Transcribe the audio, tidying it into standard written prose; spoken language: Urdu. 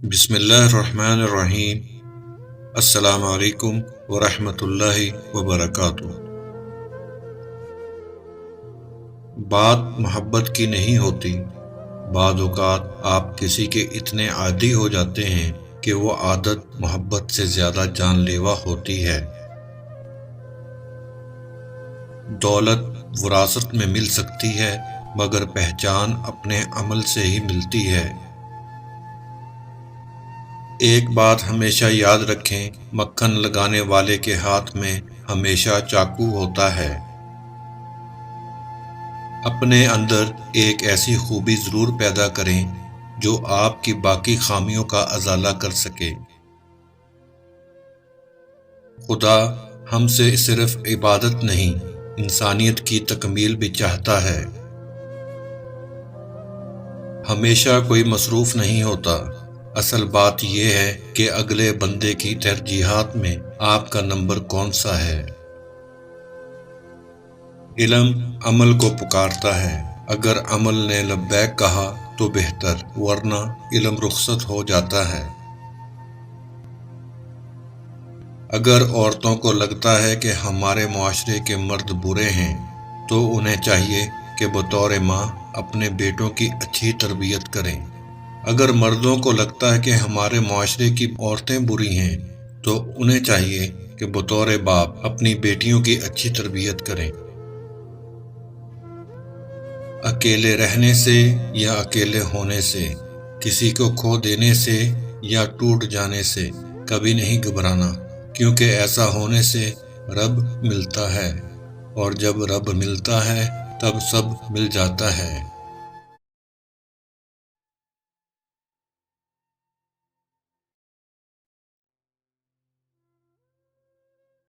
بسم اللہ الرحمن الرحیم۔ السلام علیکم ورحمۃ اللہ وبرکاتہ۔ بات محبت کی نہیں ہوتی، بعض اوقات آپ کسی کے اتنے عادی ہو جاتے ہیں کہ وہ عادت محبت سے زیادہ جان لیوا ہوتی ہے۔ دولت وراثت میں مل سکتی ہے، مگر پہچان اپنے عمل سے ہی ملتی ہے۔ ایک بات ہمیشہ یاد رکھیں، مکھن لگانے والے کے ہاتھ میں ہمیشہ چاقو ہوتا ہے۔ اپنے اندر ایک ایسی خوبی ضرور پیدا کریں جو آپ کی باقی خامیوں کا ازالہ کر سکے۔ خدا ہم سے صرف عبادت نہیں، انسانیت کی تکمیل بھی چاہتا ہے۔ ہمیشہ کوئی مصروف نہیں ہوتا، اصل بات یہ ہے کہ اگلے بندے کی ترجیحات میں آپ کا نمبر کون سا ہے۔ علم عمل کو پکارتا ہے، اگر عمل نے لبیک کہا تو بہتر، ورنہ علم رخصت ہو جاتا ہے۔ اگر عورتوں کو لگتا ہے کہ ہمارے معاشرے کے مرد برے ہیں، تو انہیں چاہیے کہ بطور ماں اپنے بیٹوں کی اچھی تربیت کریں۔ اگر مردوں کو لگتا ہے کہ ہمارے معاشرے کی عورتیں بری ہیں، تو انہیں چاہیے کہ بطور باپ اپنی بیٹیوں کی اچھی تربیت کریں۔ اکیلے رہنے سے یا اکیلے ہونے سے، کسی کو کھو دینے سے یا ٹوٹ جانے سے کبھی نہیں گھبرانا، کیونکہ ایسا ہونے سے رب ملتا ہے، اور جب رب ملتا ہے تب سب مل جاتا ہے۔